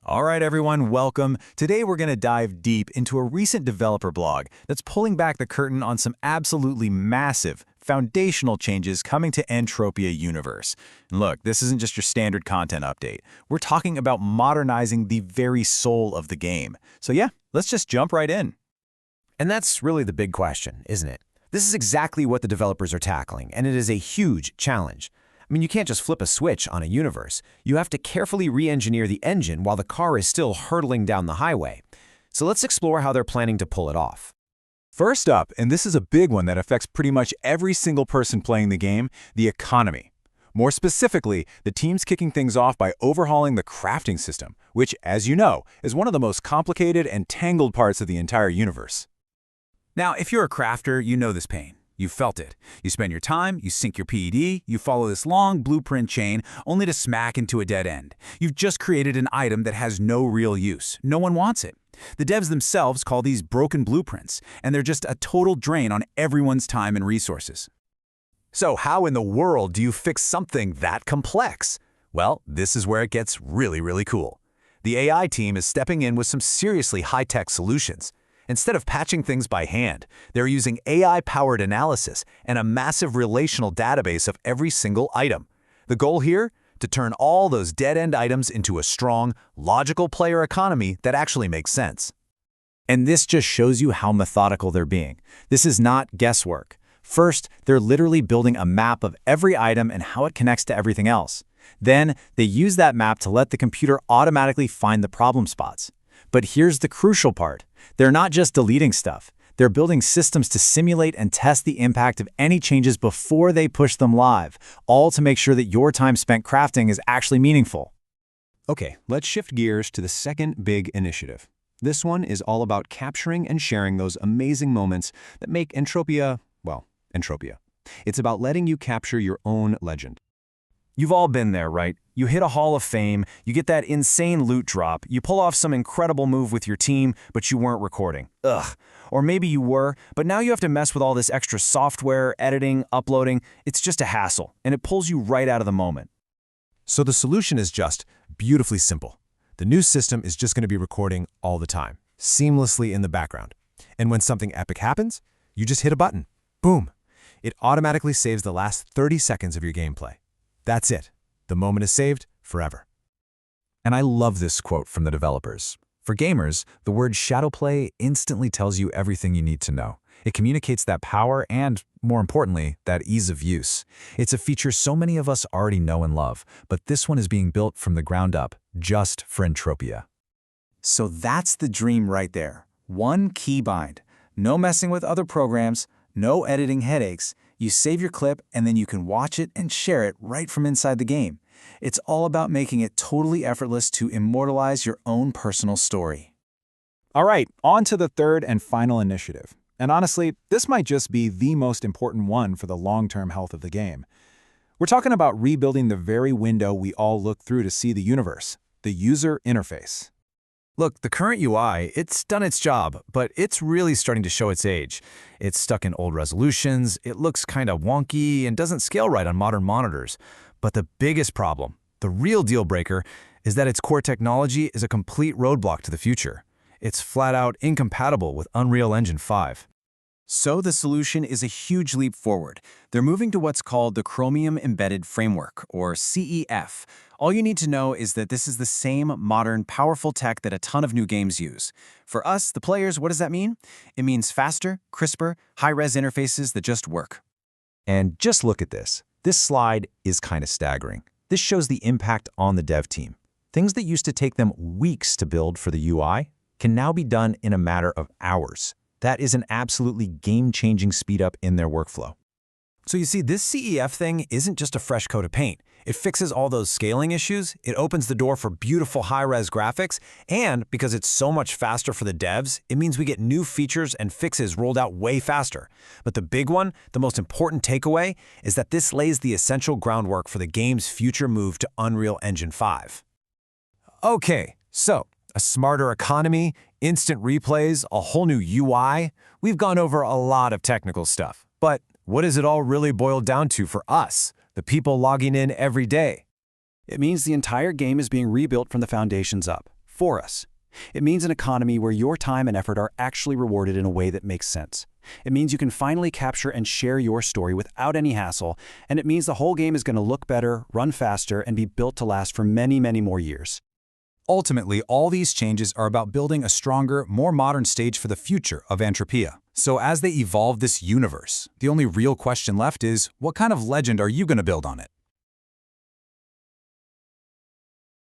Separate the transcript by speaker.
Speaker 1: All right, everyone, welcome. Today we're going to dive deep into a recent developer blog that's pulling back the curtain on some absolutely massive, foundational changes coming to Entropia universe. And look, this isn't just your standard content update. We're talking about modernizing the very soul of the game. So yeah, let's just jump right in.
Speaker 2: And that's really the big question, isn't it? This is exactly what the developers are tackling, and it is a huge challenge. I mean, you can't just flip a switch on a universe. You have to carefully re-engineer the engine while the car is still hurtling down the highway. So let's explore how they're planning to pull it off.
Speaker 1: First up, and this is a big one that affects pretty much every single person playing the game, the economy. More specifically, the team's kicking things off by overhauling the crafting system, which, as you know, is one of the most complicated and tangled parts of the entire universe.
Speaker 3: Now, if you're a crafter, you know this pain. You've felt it. You spend your time, you sink your PED, you follow this long blueprint chain only to smack into a dead end. You've just created an item that has no real use. No one wants it. The devs themselves call these broken blueprints, and they're just a total drain on everyone's time and resources.
Speaker 2: So how in the world do you fix something that complex? Well, this is where it gets really cool. The AI team is stepping in with some seriously high-tech solutions. Instead of patching things by hand, they're using AI-powered analysis and a massive relational database of every single item. The goal here? To turn all those dead-end items into a strong, logical player economy that actually makes sense.
Speaker 1: And this just shows you how methodical they're being. This is not guesswork. First, they're literally building a map of every item and how it connects to everything else. Then, they use that map to let the computer automatically find the problem spots. But here's the crucial part. They're not just deleting stuff. They're building systems to simulate and test the impact of any changes before they push them live, all to make sure that your time spent crafting is actually meaningful.
Speaker 4: Okay, let's shift gears to the second big initiative. This one is all about capturing and sharing those amazing moments that make Entropia, well, Entropia. It's about letting you capture your own legend.
Speaker 1: You've all been there, right? You hit a Hall of Fame, you get that insane loot drop, you pull off some incredible move with your team, but you weren't recording. Ugh. Or maybe you were, but now you have to mess with all this extra software, editing, uploading. It's just a hassle, and it pulls you right out of the moment.
Speaker 4: So the solution is just beautifully simple. The new system is just going to be recording all the time, seamlessly in the background. And when something epic happens, you just hit a button. Boom. It automatically saves the last 30 seconds of your gameplay. That's it. The moment is saved forever.
Speaker 2: And I love this quote from the developers. For gamers, the word shadowplay instantly tells you everything you need to know. It communicates that power and, more importantly, that ease of use. It's a feature so many of us already know and love, but this one is being built from the ground up, just for Entropia.
Speaker 1: So that's the dream right there. One keybind. No messing with other programs, no editing headaches. You save your clip, and then you can watch it and share it right from inside the game. It's all about making it totally effortless to immortalize your own personal story.
Speaker 5: All right, on to the third and final initiative. And honestly, this might just be the most important one for the long-term health of the game. We're talking about rebuilding the very window we all look through to see the universe, the user interface.
Speaker 2: Look, the current UI, it's done its job, but it's really starting to show its age. It's stuck in old resolutions, it looks kinda wonky, and doesn't scale right on modern monitors. But the biggest problem, the real deal breaker, is that its core technology is a complete roadblock to the future. It's flat out incompatible with Unreal Engine 5.
Speaker 1: So the solution is a huge leap forward. They're moving to what's called the Chromium Embedded Framework, or CEF. All you need to know is that this is the same modern, powerful tech that a ton of new games use. For us, the players, what does that mean? It means faster, crisper, high-res interfaces that just work.
Speaker 4: And just look at this. This slide is kind of staggering. This shows the impact on the dev team. Things that used to take them weeks to build for the UI can now be done in a matter of hours. That is an absolutely game-changing speed-up in their workflow.
Speaker 2: So you see, this CEF thing isn't just a fresh coat of paint. It fixes all those scaling issues, it opens the door for beautiful high-res graphics, and because it's so much faster for the devs, it means we get new features and fixes rolled out way faster. But the big one, the most important takeaway, is that this lays the essential groundwork for the game's future move to Unreal Engine 5. Okay, so a smarter economy, instant replays, a whole new UI. We've gone over a lot of technical stuff, but what does it all really boil down to for us, the people logging in every day?
Speaker 5: It means the entire game is being rebuilt from the foundations up.
Speaker 6: for us. It means an economy where your time and effort are actually rewarded in a way that makes sense. It means you can finally capture and share your story without any hassle, and it means the whole game is going to look better, run faster, and be built to last for many, many more years.
Speaker 1: Ultimately, all these changes are about building a stronger, more modern stage for the future of Entropia. So as they evolve this universe, the only real question left is, what kind of legend are you going to build on it?